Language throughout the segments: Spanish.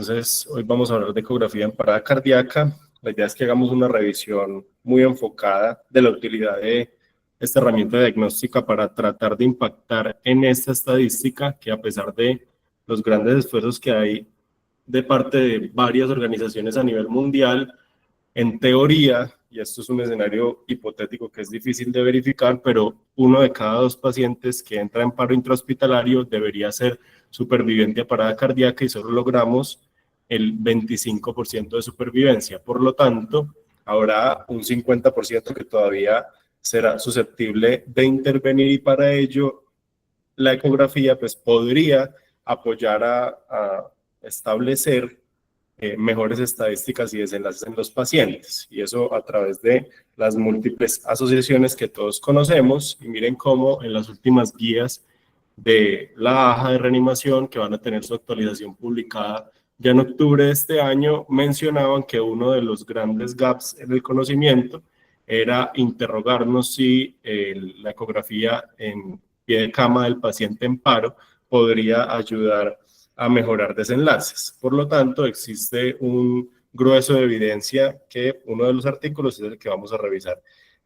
Entonces, hoy vamos a hablar de ecografía en parada cardíaca. La idea es que hagamos una revisión muy enfocada de la utilidad de esta herramienta diagnóstica para tratar de impactar en esta estadística que, a pesar de los grandes esfuerzos que hay de parte de varias organizaciones a nivel mundial, en teoría, y esto es un escenario hipotético que es difícil de verificar, pero 1 de cada 2 pacientes que entra en paro intrahospitalario debería ser superviviente a parada cardíaca y solo logramos el 25% de supervivencia. Por lo tanto, habrá un 50% que todavía será susceptible de intervenir y para ello la ecografía pues, podría apoyar a establecer mejores estadísticas y desenlaces en los pacientes, y eso a través de las múltiples asociaciones que todos conocemos. Y miren cómo en las últimas guías de la AJA de reanimación, que van a tener su actualización publicada ya en octubre de este año, mencionaban que uno de los grandes gaps en el conocimiento era interrogarnos si la ecografía en pie de cama del paciente en paro podría ayudar a mejorar desenlaces. Por lo tanto, existe un grueso de evidencia que uno de los artículos es el que vamos a revisar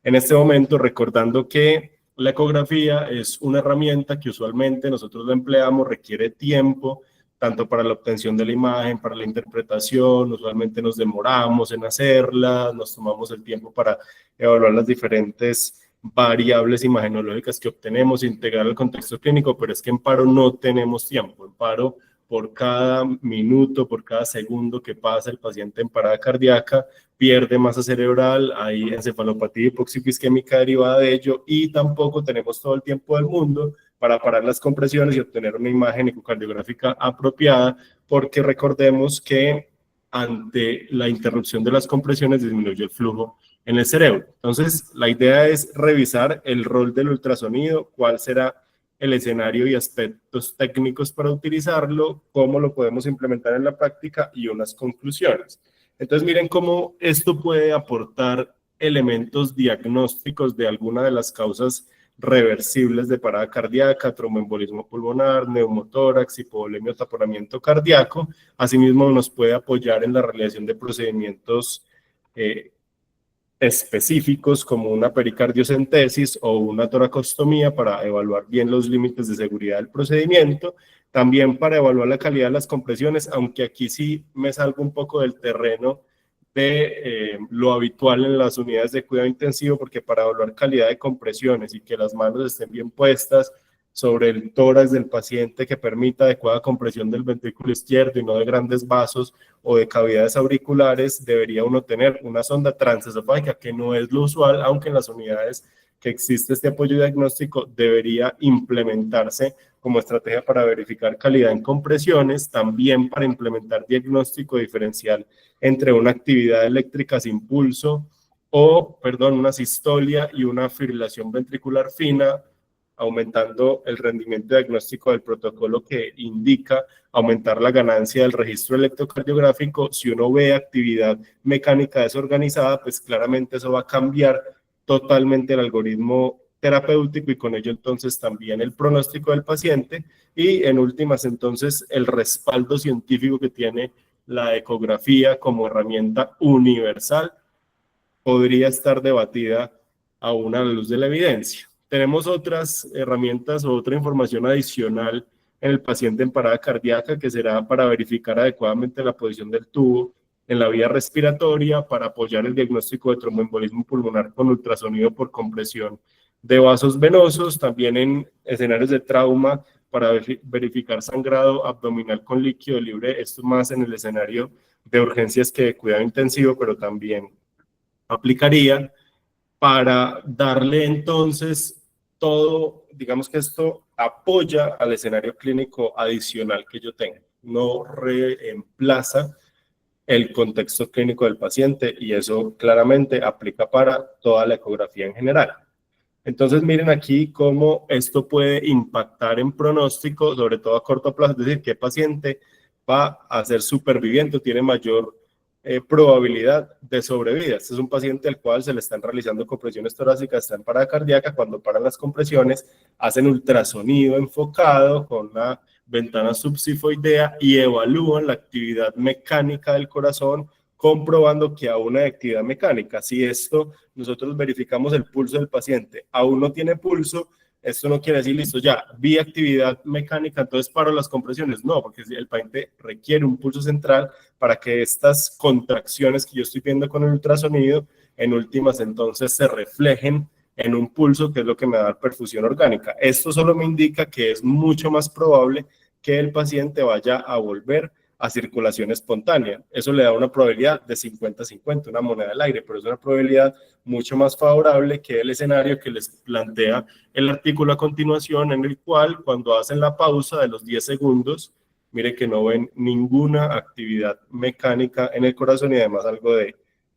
en este momento, recordando que la ecografía es una herramienta que usualmente nosotros la empleamos, requiere tiempo, tanto para la obtención de la imagen, para la interpretación. Usualmente nos demoramos en hacerla, nos tomamos el tiempo para evaluar las diferentes variables imagenológicas que obtenemos, integrar el contexto clínico, pero es que en paro no tenemos tiempo. En paro, por cada minuto, por cada segundo que pasa el paciente en parada cardíaca, pierde masa cerebral, hay encefalopatía hipoxicoisquémica derivada de ello, y tampoco tenemos todo el tiempo del mundo para parar las compresiones y obtener una imagen ecocardiográfica apropiada, porque recordemos que ante la interrupción de las compresiones disminuye el flujo en el cerebro. Entonces, la idea es revisar el rol del ultrasonido, cuál será el escenario y aspectos técnicos para utilizarlo, cómo lo podemos implementar en la práctica y unas conclusiones. Entonces, miren cómo esto puede aportar elementos diagnósticos de alguna de las causas reversibles de parada cardíaca, tromboembolismo pulmonar, neumotórax, hipovolemia o taponamiento cardíaco. Asimismo, nos puede apoyar en la realización de procedimientos específicos como una pericardiocentesis o una toracostomía para evaluar bien los límites de seguridad del procedimiento, también para evaluar la calidad de las compresiones, aunque aquí sí me salgo un poco del terreno de lo habitual en las unidades de cuidado intensivo, porque para evaluar calidad de compresiones y que las manos estén bien puestas sobre el tórax del paciente, que permita adecuada compresión del ventrículo izquierdo y no de grandes vasos o de cavidades auriculares, debería uno tener una sonda transesofágica, que no es lo usual, aunque en las unidades que existe este apoyo diagnóstico debería implementarse como estrategia para verificar calidad en compresiones, también para implementar diagnóstico diferencial entre una actividad eléctrica sin pulso una sistolia y una fibrilación ventricular fina, aumentando el rendimiento diagnóstico del protocolo, que indica aumentar la ganancia del registro electrocardiográfico. Si uno ve actividad mecánica desorganizada, pues claramente eso va a cambiar totalmente el algoritmo terapéutico y con ello entonces también el pronóstico del paciente, y en últimas entonces el respaldo científico que tiene la ecografía como herramienta universal podría estar debatida aún a la luz de la evidencia. Tenemos otras herramientas o otra información adicional en el paciente en parada cardíaca, que será para verificar adecuadamente la posición del tubo en la vía respiratoria, para apoyar el diagnóstico de tromboembolismo pulmonar con ultrasonido por compresión de vasos venosos, también en escenarios de trauma para verificar sangrado abdominal con líquido libre, esto más en el escenario de urgencias que de cuidado intensivo, pero también aplicaría para darle entonces todo, digamos que esto apoya al escenario clínico adicional que yo tengo, no reemplaza el contexto clínico del paciente, y eso claramente aplica para toda la ecografía en general. Entonces miren aquí cómo esto puede impactar en pronóstico, sobre todo a corto plazo, es decir, qué paciente va a ser superviviente o tiene mayor probabilidad de sobrevida. Este es un paciente al cual se le están realizando compresiones torácicas, está en parada cardíaca. Cuando paran las compresiones, hacen ultrasonido enfocado con una ventana subsifoidea y evalúan la actividad mecánica del corazón, comprobando que aún hay actividad mecánica. Si esto, nosotros verificamos el pulso del paciente, aún no tiene pulso, esto no quiere decir, listo, ya, vi actividad mecánica, entonces paro las compresiones. No, porque el paciente requiere un pulso central para que estas contracciones que yo estoy viendo con el ultrasonido, en últimas, entonces se reflejen en un pulso, que es lo que me da perfusión orgánica. Esto solo me indica que es mucho más probable que el paciente vaya a volver a circulación espontánea. Eso le da una probabilidad de 50-50, una moneda al aire, pero es una probabilidad mucho más favorable que el escenario que les plantea el artículo a continuación, en el cual cuando hacen la pausa de los 10 segundos, mire que no ven ninguna actividad mecánica en el corazón y además algo de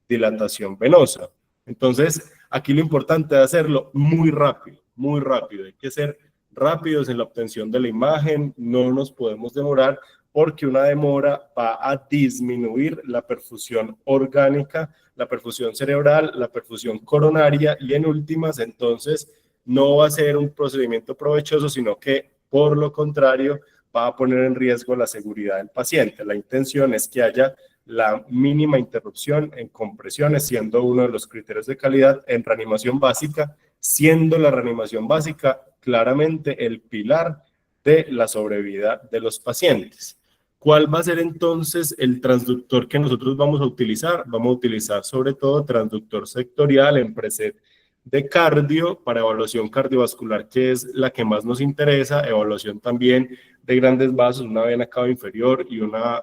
dilatación venosa. Entonces, aquí lo importante es hacerlo muy rápido, muy rápido. Hay que ser rápidos en la obtención de la imagen, no nos podemos demorar, porque una demora va a disminuir la perfusión orgánica, la perfusión cerebral, la perfusión coronaria y en últimas, entonces, no va a ser un procedimiento provechoso, sino que, por lo contrario, va a poner en riesgo la seguridad del paciente. La intención es que haya la mínima interrupción en compresiones, siendo uno de los criterios de calidad en reanimación básica, siendo la reanimación básica claramente el pilar de la sobrevida de los pacientes. ¿Cuál va a ser entonces el transductor que nosotros vamos a utilizar? Vamos a utilizar sobre todo transductor sectorial en preset de cardio para evaluación cardiovascular, que es la que más nos interesa, evaluación también de grandes vasos, una vena cava inferior y una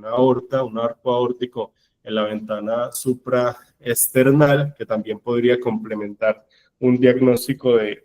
aorta, un arco aórtico en la ventana supraesternal, que también podría complementar un diagnóstico de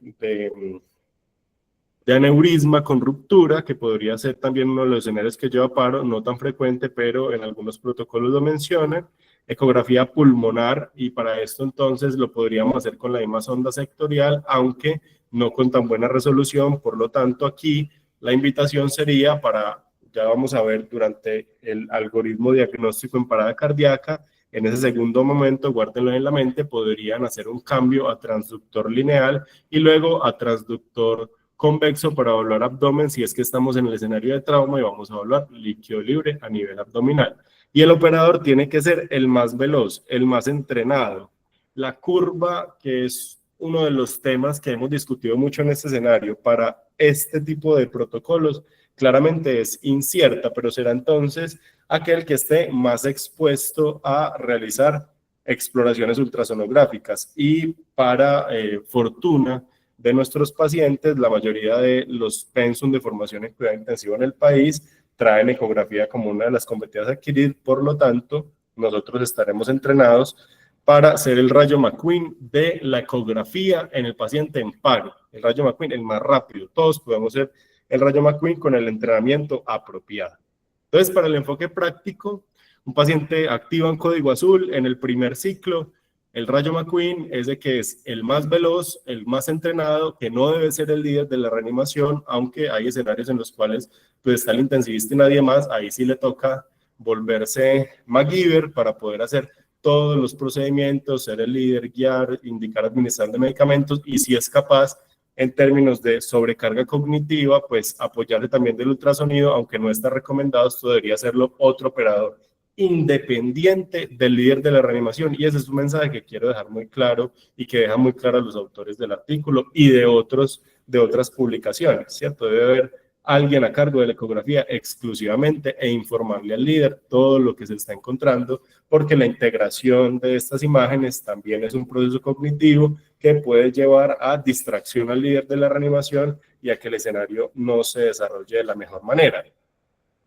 aneurisma con ruptura, que podría ser también uno de los escenarios que lleva paro, no tan frecuente, pero en algunos protocolos lo mencionan. Ecografía pulmonar, y para esto entonces lo podríamos hacer con la misma sonda sectorial, aunque no con tan buena resolución. Por lo tanto, aquí la invitación sería para, ya vamos a ver durante el algoritmo diagnóstico en parada cardíaca, en ese segundo momento, guárdenlo en la mente, podrían hacer un cambio a transductor lineal y luego a transductor convexo para evaluar abdomen si es que estamos en el escenario de trauma y vamos a evaluar líquido libre a nivel abdominal. Y el operador tiene que ser el más veloz, el más entrenado. La curva, que es uno de los temas que hemos discutido mucho en este escenario para este tipo de protocolos, claramente es incierta, pero será entonces aquel que esté más expuesto a realizar exploraciones ultrasonográficas. Y para fortuna de nuestros pacientes, la mayoría de los pensum de formación en cuidado intensivo en el país traen ecografía como una de las competencias a adquirir. Por lo tanto, nosotros estaremos entrenados para hacer el rayo McQueen de la ecografía en el paciente en paro. El rayo McQueen, el más rápido. Todos podemos hacer el rayo McQueen con el entrenamiento apropiado. Entonces, para el enfoque práctico, un paciente activo en código azul en el primer ciclo, el rayo McQueen es de que es el más veloz, el más entrenado, que no debe ser el líder de la reanimación, aunque hay escenarios en los cuales pues, está el intensivista y nadie más, ahí sí le toca volverse MacGyver para poder hacer todos los procedimientos, ser el líder, guiar, indicar, administrar de medicamentos y si es capaz, en términos de sobrecarga cognitiva, pues apoyarle también del ultrasonido, aunque no está recomendado, esto debería hacerlo otro operador independiente del líder de la reanimación. Y ese es un mensaje que quiero dejar muy claro y que deja muy claro a los autores del artículo y de otras publicaciones, ¿cierto? Debe haber alguien a cargo de la ecografía exclusivamente e informarle al líder todo lo que se está encontrando, porque la integración de estas imágenes también es un proceso cognitivo que puede llevar a distracción al líder de la reanimación y a que el escenario no se desarrolle de la mejor manera.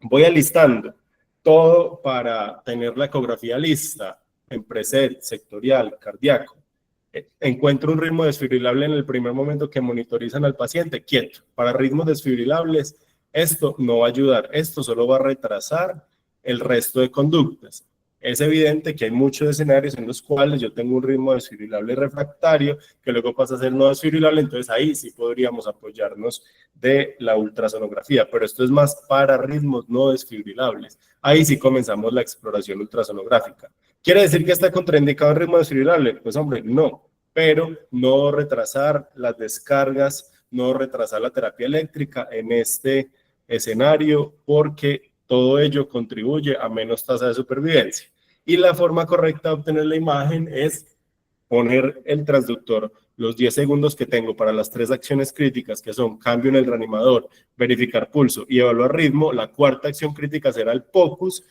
Voy alistando todo para tener la ecografía lista en preset, sectorial, cardíaco. Encuentro un ritmo desfibrilable en el primer momento que monitorizan al paciente, quieto. Para ritmos desfibrilables, esto no va a ayudar, esto solo va a retrasar el resto de conductas. Es evidente que hay muchos escenarios en los cuales yo tengo un ritmo desfibrilable refractario que luego pasa a ser no desfibrilable, entonces ahí sí podríamos apoyarnos de la ultrasonografía, pero esto es más para ritmos no desfibrilables. Ahí sí comenzamos la exploración ultrasonográfica. ¿Quiere decir que está contraindicado el ritmo desfibrilable? Pues hombre, no, pero no retrasar las descargas, no retrasar la terapia eléctrica en este escenario, porque todo ello contribuye a menos tasa de supervivencia. Y la forma correcta de obtener la imagen es poner el transductor los 10 segundos que tengo para las 3 acciones críticas, que son cambio en el reanimador, verificar pulso y evaluar ritmo. La cuarta acción crítica será el POCUS,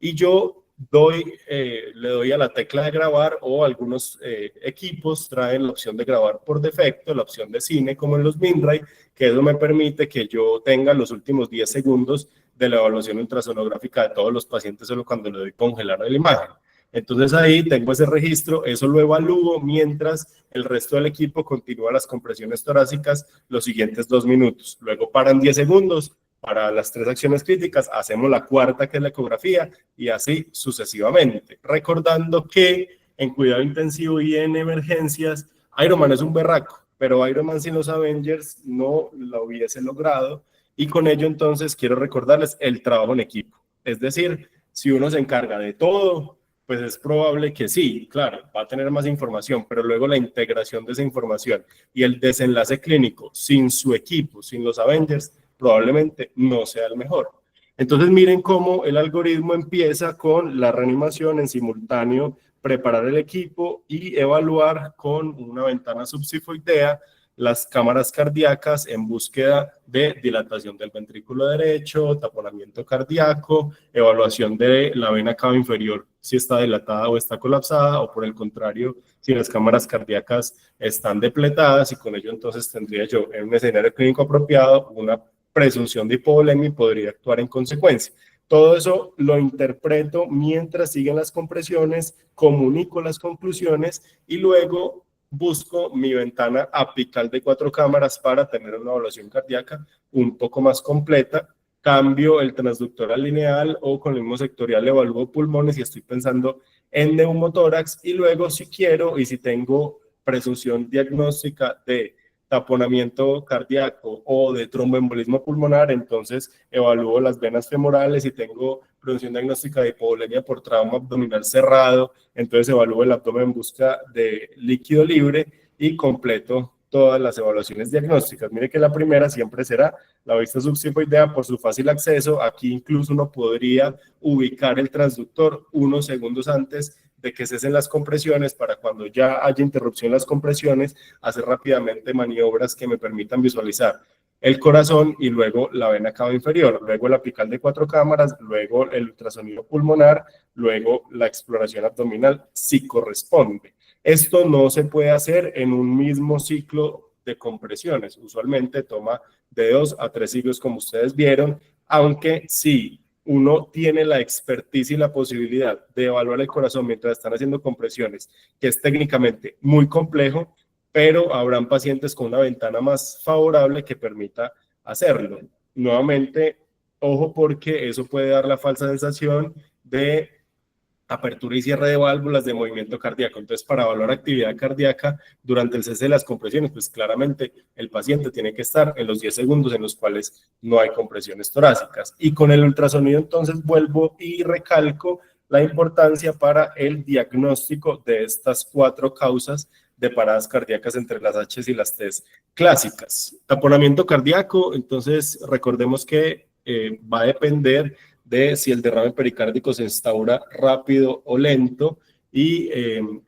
y yo le doy a la tecla de grabar, o algunos equipos traen la opción de grabar por defecto, la opción de cine, como en los Mindray, que eso me permite que yo tenga los últimos 10 segundos de la evaluación ultrasonográfica de todos los pacientes solo cuando le doy congelar la imagen. Entonces ahí tengo ese registro, eso lo evalúo mientras el resto del equipo continúa las compresiones torácicas los siguientes 2 minutos. Luego paran 10 segundos para las 3 acciones críticas, hacemos la cuarta, que es la ecografía, y así sucesivamente. Recordando que en cuidado intensivo y en emergencias, Ironman es un berraco, pero Ironman sin los Avengers no lo hubiese logrado, y con ello entonces quiero recordarles el trabajo en equipo. Es decir, si uno se encarga de todo, pues es probable que sí, claro, va a tener más información, pero luego la integración de esa información y el desenlace clínico sin su equipo, sin los Avengers, probablemente no sea el mejor. Entonces miren cómo el algoritmo empieza con la reanimación en simultáneo, preparar el equipo y evaluar con una ventana subsifoidea las cámaras cardíacas en búsqueda de dilatación del ventrículo derecho, taponamiento cardíaco, evaluación de la vena cava inferior, si está dilatada o está colapsada, o por el contrario, si las cámaras cardíacas están depletadas, y con ello entonces tendría yo, en un escenario clínico apropiado, una presunción de hipovolemia y podría actuar en consecuencia. Todo eso lo interpreto mientras siguen las compresiones, comunico las conclusiones y luego busco mi ventana apical de 4 cámaras para tener una evaluación cardíaca un poco más completa. Cambio el transductor al lineal, o con el mismo sectorial evalúo pulmones y estoy pensando en neumotórax, y luego si quiero y si tengo presunción diagnóstica de taponamiento cardíaco o de tromboembolismo pulmonar, entonces evalúo las venas femorales. Y tengo presunción diagnóstica de hipovolemia por trauma abdominal cerrado, entonces evalúo el abdomen en busca de líquido libre y completo todas las evaluaciones diagnósticas. Mire que la primera siempre será la vista subsifoidea por su fácil acceso. Aquí incluso uno podría ubicar el transductor unos segundos antes de que cesen las compresiones, para cuando ya haya interrupción en las compresiones, hacer rápidamente maniobras que me permitan visualizar el corazón y luego la vena cava inferior, luego el apical de 4 cámaras, luego el ultrasonido pulmonar, luego la exploración abdominal si corresponde. Esto no se puede hacer en un mismo ciclo de compresiones, usualmente toma de 2 a 3 ciclos, como ustedes vieron, aunque sí uno tiene la expertise y la posibilidad de evaluar el corazón mientras están haciendo compresiones, que es técnicamente muy complejo, pero habrán pacientes con una ventana más favorable que permita hacerlo. Nuevamente, ojo, porque eso puede dar la falsa sensación de apertura y cierre de válvulas, de movimiento cardíaco. Entonces, para evaluar actividad cardíaca durante el cese de las compresiones, pues claramente el paciente tiene que estar en los 10 segundos en los cuales no hay compresiones torácicas. Y con el ultrasonido, entonces, vuelvo y recalco la importancia para el diagnóstico de estas 4 causas de paradas cardíacas entre las H y las T clásicas. Taponamiento cardíaco, entonces recordemos que va a depender de si el derrame pericárdico se instaura rápido o lento, y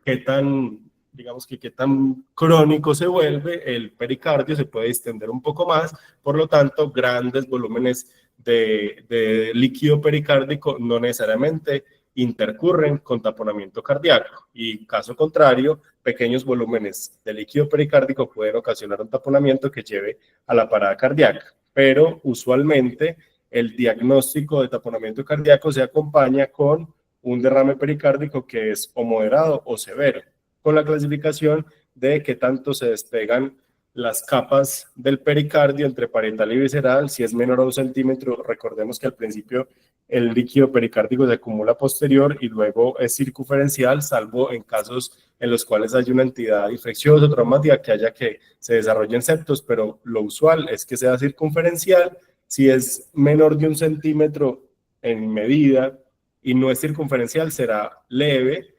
qué tan, digamos que qué tan crónico se vuelve el pericardio. Se puede distender un poco más, por lo tanto, grandes volúmenes de líquido pericárdico no necesariamente intercurren con taponamiento cardíaco, y caso contrario, pequeños volúmenes de líquido pericárdico pueden ocasionar un taponamiento que lleve a la parada cardíaca, pero usualmente el diagnóstico de taponamiento cardíaco se acompaña con un derrame pericárdico que es o moderado o severo, con la clasificación de qué tanto se despegan las capas del pericardio entre parietal y visceral. Si es menor a 1 centímetro, recordemos que al principio el líquido pericárdico se acumula posterior y luego es circunferencial, salvo en casos en los cuales hay una entidad infecciosa o traumática que haya que se desarrollen septos, pero lo usual es que sea circunferencial. Si es menor de 1 centímetro en medida y no es circunferencial, será leve.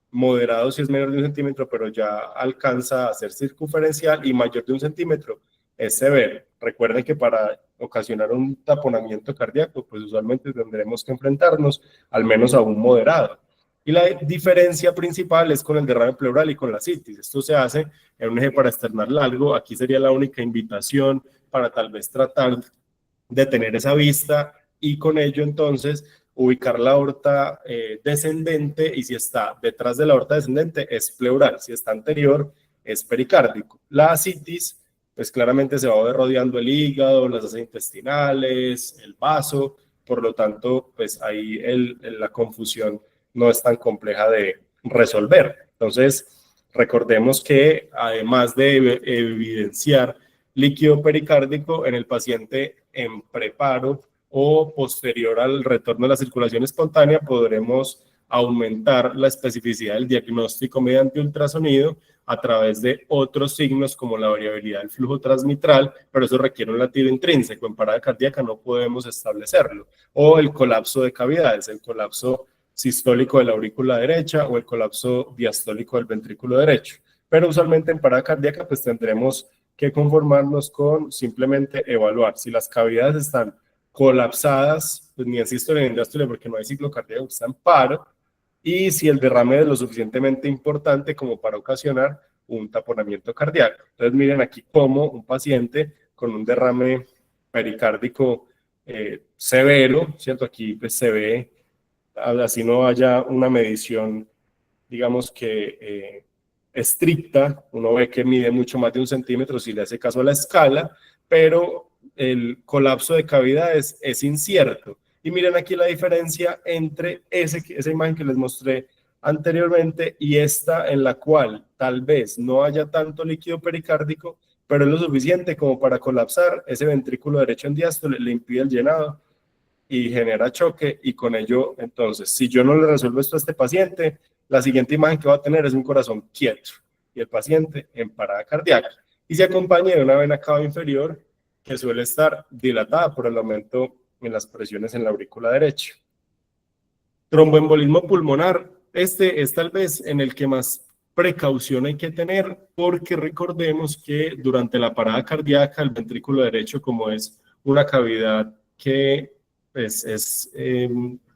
Moderado si es menor de 1 centímetro, pero ya alcanza a ser circunferencial, y mayor de 1 centímetro es severo. Recuerden que para ocasionar un taponamiento cardíaco, pues usualmente tendremos que enfrentarnos al menos a un moderado. Y la diferencia principal es con el derrame pleural y con la citis. Esto se hace en un eje paraesternal largo. Aquí sería la única invitación para tal vez tratar de tener esa vista y con ello entonces ubicar la aorta descendente, y si está detrás de la aorta descendente es pleural, si está anterior es pericárdico. La ascitis pues claramente se va rodeando el hígado, las asas intestinales, el vaso, por lo tanto pues ahí la confusión no es tan compleja de resolver. Entonces recordemos que además de evidenciar líquido pericárdico en el paciente en preparo o posterior al retorno de la circulación espontánea, podremos aumentar la especificidad del diagnóstico mediante ultrasonido a través de otros signos como la variabilidad del flujo transmitral, pero eso requiere un latido intrínseco. En parada cardíaca no podemos establecerlo. O el colapso de cavidades, el colapso sistólico de la aurícula derecha o el colapso diastólico del ventrículo derecho. Pero usualmente en parada cardíaca pues tendremos que conformarnos con simplemente evaluar si las cavidades están colapsadas, pues ni en sístole ni en diástole porque no hay ciclo cardíaco, está en paro, y si el derrame es lo suficientemente importante como para ocasionar un taponamiento cardíaco. Entonces miren aquí cómo un paciente con un derrame pericárdico severo, ¿cierto? Aquí pues se ve, así no haya una medición, digamos que estricta, uno ve que mide mucho más de 1 centímetro si le hace caso a la escala, pero el colapso de cavidades es incierto. Y miren aquí la diferencia entre esa imagen que les mostré anteriormente y esta, en la cual tal vez no haya tanto líquido pericárdico, pero es lo suficiente como para colapsar ese ventrículo derecho en diástole, le impide el llenado y genera choque, y con ello, entonces, si yo no le resuelvo esto a este paciente, la siguiente imagen que va a tener es un corazón quieto y el paciente en parada cardíaca, y se acompaña de una vena cava inferior que suele estar dilatada por el aumento en las presiones en la aurícula derecha. Tromboembolismo pulmonar, este es tal vez en el que más precaución hay que tener, porque recordemos que durante la parada cardíaca el ventrículo derecho, como es una cavidad que pues, es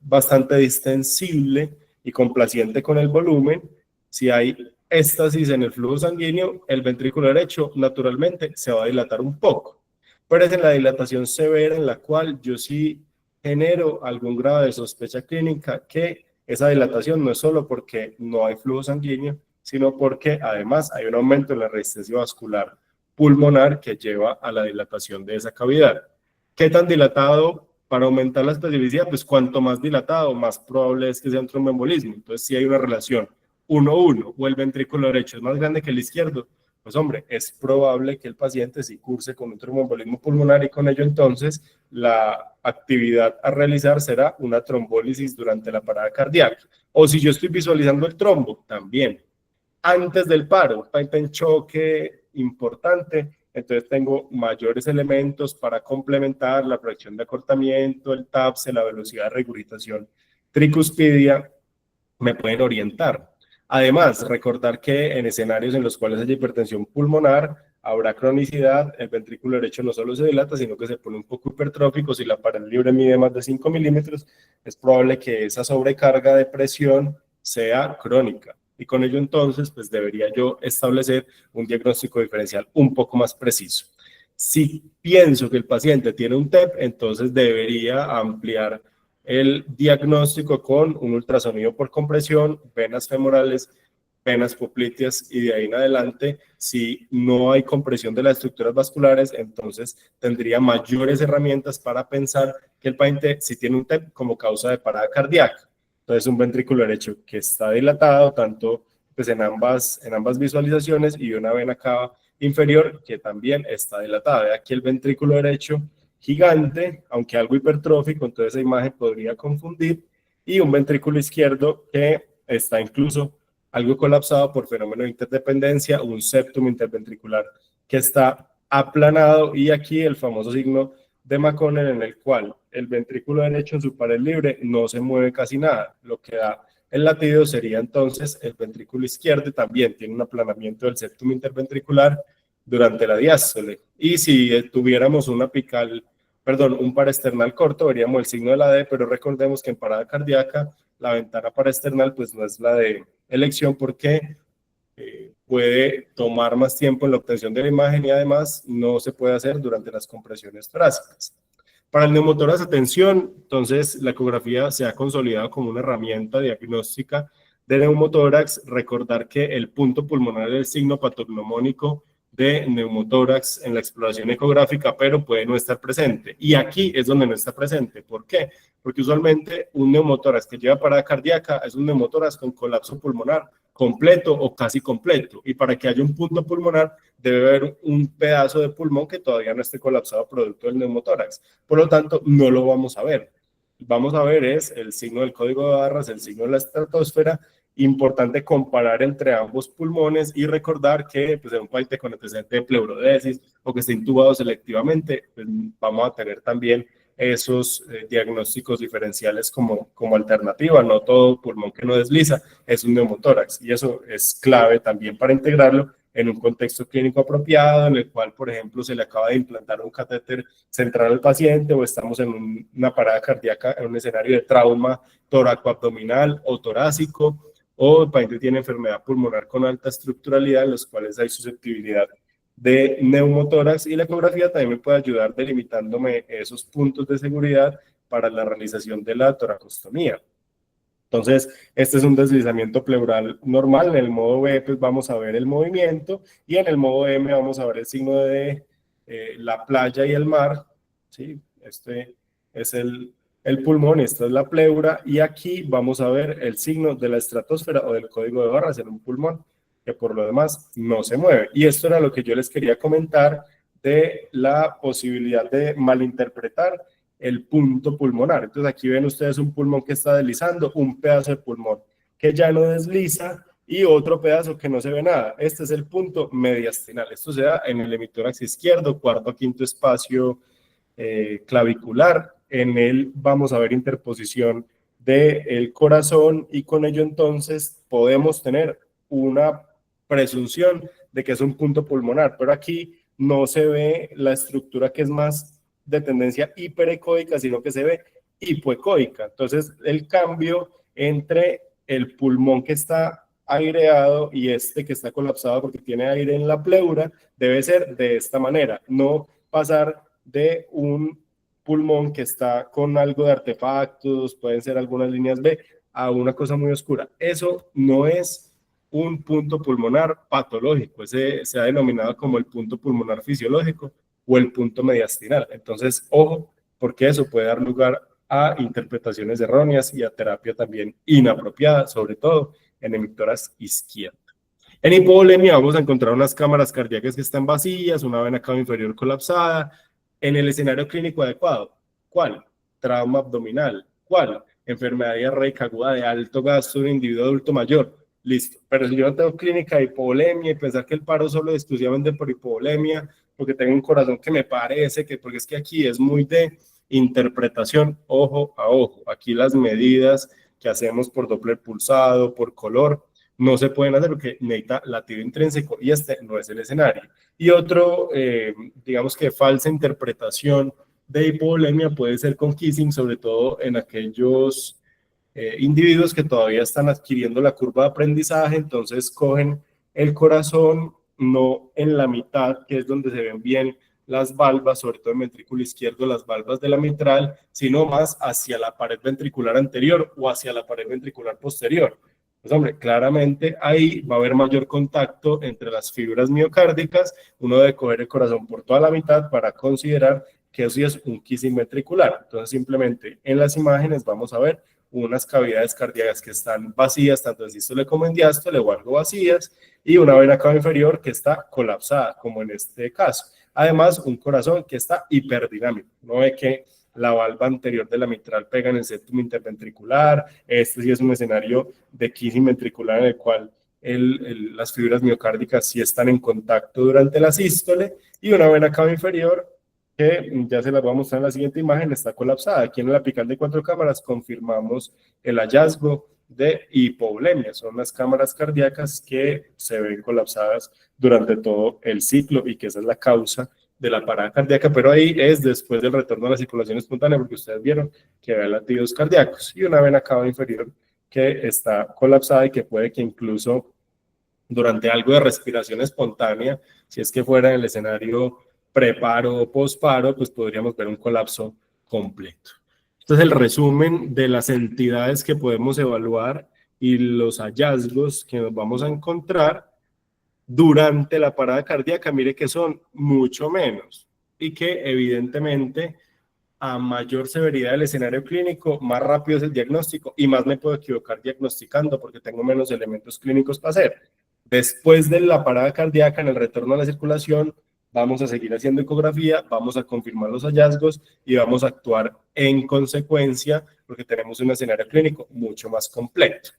bastante distensible y complaciente con el volumen, si hay éstasis en el flujo sanguíneo, el ventrículo derecho naturalmente se va a dilatar un poco, pero es en la dilatación severa en la cual yo sí genero algún grado de sospecha clínica que esa dilatación no es solo porque no hay flujo sanguíneo, sino porque además hay un aumento en la resistencia vascular pulmonar que lleva a la dilatación de esa cavidad. ¿Qué tan dilatado? Para aumentar la especificidad, pues cuanto más dilatado, más probable es que sea un tromboembolismo. Entonces, si hay una relación 1-1 o el ventrículo derecho es más grande que el izquierdo, pues hombre, es probable que el paciente sí curse con un tromboembolismo pulmonar, y con ello entonces la actividad a realizar será una trombólisis durante la parada cardíaca. O si yo estoy visualizando el trombo, también antes del paro, pipe en choque importante, entonces tengo mayores elementos para complementar la fracción de acortamiento, el TAPSE, la velocidad de regurgitación tricuspidia, me pueden orientar. Además, recordar que en escenarios en los cuales haya hipertensión pulmonar, habrá cronicidad, el ventrículo derecho no solo se dilata, sino que se pone un poco hipertrófico. Si la pared libre mide más de 5 milímetros, es probable que esa sobrecarga de presión sea crónica. Y con ello entonces, pues debería yo establecer un diagnóstico diferencial un poco más preciso. Si pienso que el paciente tiene un TEP, entonces debería ampliar el diagnóstico con un ultrasonido por compresión, venas femorales, venas popliteas, y de ahí en adelante, si no hay compresión de las estructuras vasculares, entonces tendría mayores herramientas para pensar que el paciente sí tiene un TEP como causa de parada cardíaca. Entonces, un ventrículo derecho que está dilatado, tanto pues, en ambas visualizaciones, y una vena cava inferior que también está dilatada. Aquí el ventrículo derecho gigante, aunque algo hipertrófico, entonces esa imagen podría confundir, y un ventrículo izquierdo que está incluso algo colapsado por fenómeno de interdependencia, un septum interventricular que está aplanado, y aquí el famoso signo de McConnell, en el cual el ventrículo derecho en su pared libre no se mueve casi nada. Lo que da el latido sería entonces el ventrículo izquierdo, también tiene un aplanamiento del septum interventricular durante la diástole. Y si tuviéramos un apical, perdón, un paraesternal corto, veríamos el signo de la D, pero recordemos que en parada cardíaca la ventana paraesternal pues no es la de elección porque puede tomar más tiempo en la obtención de la imagen y además no se puede hacer durante las compresiones torácicas. Para el neumotórax, atención, entonces la ecografía se ha consolidado como una herramienta diagnóstica de neumotórax. Recordar que el punto pulmonar es el signo patognomónico de neumotórax en la exploración ecográfica, pero puede no estar presente. Y aquí es donde no está presente. ¿Por qué? Porque usualmente un neumotórax que lleva parada cardíaca es un neumotórax con colapso pulmonar completo o casi completo. Y para que haya un punto pulmonar, debe haber un pedazo de pulmón que todavía no esté colapsado producto del neumotórax. Por lo tanto, no lo vamos a ver. Vamos a ver es el signo del código de barras, el signo de la estratosfera. Importante comparar entre ambos pulmones y recordar que pues, en un paciente con antecedente de pleurodesis o que esté intubado selectivamente, pues, vamos a tener también esos diagnósticos diferenciales como alternativa. No todo pulmón que no desliza es un neumotórax y eso es clave también para integrarlo en un contexto clínico apropiado, en el cual, por ejemplo, se le acaba de implantar un catéter central al paciente o estamos en una parada cardíaca en un escenario de trauma toracoabdominal o torácico, o el paciente tiene enfermedad pulmonar con alta estructuralidad, en los cuales hay susceptibilidad de neumotórax, y la ecografía también me puede ayudar delimitándome esos puntos de seguridad para la realización de la toracostomía. Entonces, este es un deslizamiento pleural normal. En el modo B, pues vamos a ver el movimiento, y en el modo M vamos a ver el signo de la playa y el mar, ¿sí? Este es el pulmón, esta es la pleura, y aquí vamos a ver el signo de la estratosfera o del código de barras en un pulmón, que por lo demás no se mueve. Y esto era lo que yo les quería comentar de la posibilidad de malinterpretar el punto pulmonar. Entonces aquí ven ustedes un pulmón que está deslizando, un pedazo de pulmón que ya no desliza y otro pedazo que no se ve nada. Este es el punto mediastinal. Esto se da en el hemitórax izquierdo, cuarto a quinto espacio clavicular. En él vamos a ver interposición del corazón y con ello entonces podemos tener una presunción de que es un punto pulmonar, pero aquí no se ve la estructura que es más de tendencia hiperecoica, sino que se ve hipoecoica. Entonces, el cambio entre el pulmón que está aireado y este que está colapsado porque tiene aire en la pleura debe ser de esta manera, no pasar de un pulmón que está con algo de artefactos, pueden ser algunas líneas B, a una cosa muy oscura. Eso no es un punto pulmonar patológico, ese se ha denominado como el punto pulmonar fisiológico o el punto mediastinal. Entonces, ojo, porque eso puede dar lugar a interpretaciones erróneas y a terapia también inapropiada, sobre todo en hemitórax izquierdo. En hipovolemia vamos a encontrar unas cámaras cardíacas que están vacías, una vena cava inferior colapsada. En el escenario clínico adecuado, ¿cuál? Trauma abdominal. ¿Cuál? Enfermedad diarreica aguda de alto gasto en un individuo adulto mayor. Listo. Pero si yo no tengo clínica de hipovolemia y pensar que el paro solo es exclusivamente por hipovolemia, porque tengo un corazón que me parece que, porque es que aquí es muy de interpretación ojo a ojo. Aquí las medidas que hacemos por Doppler pulsado, por color, no se pueden hacer porque necesita latido intrínseco y este no es el escenario. Y otro, digamos que falsa interpretación de hipovolemia puede ser con kissing, sobre todo en aquellos individuos que todavía están adquiriendo la curva de aprendizaje, entonces cogen el corazón no en la mitad, que es donde se ven bien las valvas, sobre todo en ventrículo izquierdo, las valvas de la mitral, sino más hacia la pared ventricular anterior o hacia la pared ventricular posterior. Pues hombre, claramente ahí va a haber mayor contacto entre las fibras miocárdicas, uno debe coger el corazón por toda la mitad para considerar que eso es un kissing ventricular. Entonces simplemente en las imágenes vamos a ver unas cavidades cardíacas que están vacías, tanto en sístole como en diástole o algo vacías, y una vena cava inferior que está colapsada, como en este caso. Además, un corazón que está hiperdinamico. No ve que la valva anterior de la mitral pega en el septum interventricular. Este sí es un escenario de kissing ventricular en el cual las fibras miocárdicas sí están en contacto durante la sístole, y una vena cava inferior que ya se las voy a mostrar en la siguiente imagen, está colapsada. Aquí en el apical de 4 cámaras confirmamos el hallazgo de hipovolemia. Son las cámaras cardíacas que se ven colapsadas durante todo el ciclo y que esa es la causa de la parada cardíaca, pero ahí es después del retorno a la circulación espontánea, porque ustedes vieron que hay latidos cardíacos y una vena cava inferior que está colapsada y que puede que incluso durante algo de respiración espontánea, si es que fuera en el escenario preparo o posparo, pues podríamos ver un colapso completo. Este es el resumen de las entidades que podemos evaluar y los hallazgos que nos vamos a encontrar durante la parada cardíaca. Mire que son mucho menos y que evidentemente a mayor severidad del escenario clínico, más rápido es el diagnóstico y más me puedo equivocar diagnosticando porque tengo menos elementos clínicos para hacer. Después de la parada cardíaca, en el retorno a la circulación, vamos a seguir haciendo ecografía, vamos a confirmar los hallazgos y vamos a actuar en consecuencia porque tenemos un escenario clínico mucho más completo.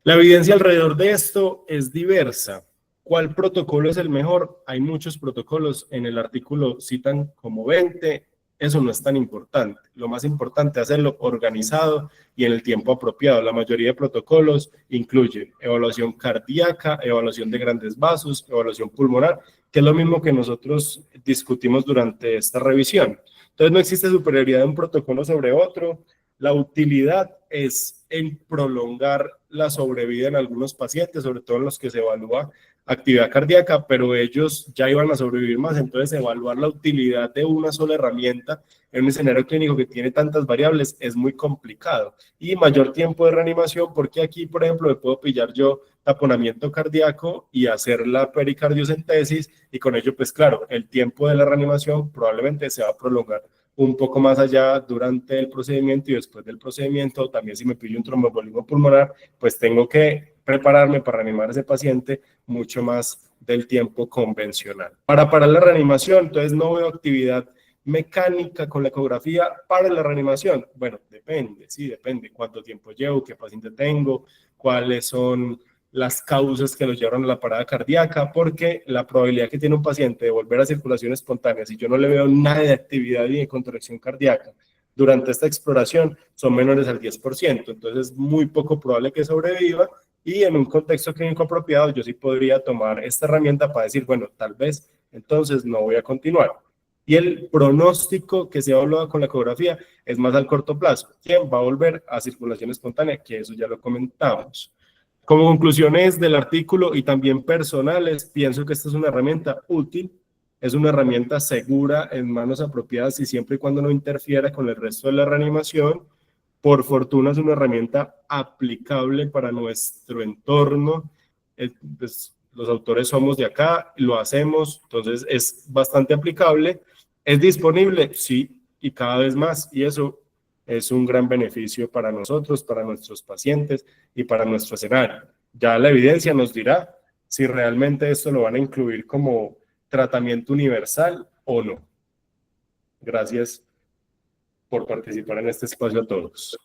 La evidencia alrededor de esto es diversa. ¿Cuál protocolo es el mejor? Hay muchos protocolos, en el artículo citan como 20, eso no es tan importante. Lo más importante es hacerlo organizado y en el tiempo apropiado. La mayoría de protocolos incluyen evaluación cardíaca, evaluación de grandes vasos, evaluación pulmonar, que es lo mismo que nosotros discutimos durante esta revisión. Entonces no existe superioridad de un protocolo sobre otro. La utilidad es en prolongar la sobrevida en algunos pacientes, sobre todo en los que se evalúa actividad cardíaca, pero ellos ya iban a sobrevivir más, entonces evaluar la utilidad de una sola herramienta en un escenario clínico que tiene tantas variables es muy complicado. Y mayor tiempo de reanimación, porque aquí, por ejemplo, me puedo pillar yo taponamiento cardíaco y hacer la pericardiocentesis, y con ello, pues claro, el tiempo de la reanimación probablemente se va a prolongar un poco más allá durante el procedimiento y después del procedimiento. También si me pillo un tromboembolismo pulmonar, pues tengo que prepararme para reanimar a ese paciente mucho más del tiempo convencional. Para parar la reanimación, entonces no veo actividad mecánica con la ecografía para la reanimación. Bueno, depende, sí, depende cuánto tiempo llevo, qué paciente tengo, cuáles son las causas que lo llevaron a la parada cardíaca, porque la probabilidad que tiene un paciente de volver a circulación espontánea, si yo no le veo nada de actividad ni de contracción cardíaca durante esta exploración, son menores al 10%, entonces es muy poco probable que sobreviva, y en un contexto clínico apropiado yo sí podría tomar esta herramienta para decir, bueno, tal vez entonces no voy a continuar. Y el pronóstico que se ha hablado con la ecografía es más al corto plazo. ¿Quién va a volver a circulación espontánea? Que eso ya lo comentamos. Como conclusiones del artículo y también personales, pienso que esta es una herramienta útil, es una herramienta segura en manos apropiadas y siempre y cuando no interfiera con el resto de la reanimación. Por fortuna es una herramienta aplicable para nuestro entorno. Pues, los autores somos de acá, lo hacemos, entonces es bastante aplicable. ¿Es disponible? Sí, y cada vez más, y eso es un gran beneficio para nosotros, para nuestros pacientes y para nuestro escenario. Ya la evidencia nos dirá si realmente esto lo van a incluir como tratamiento universal o no. Gracias por participar en este espacio a todos.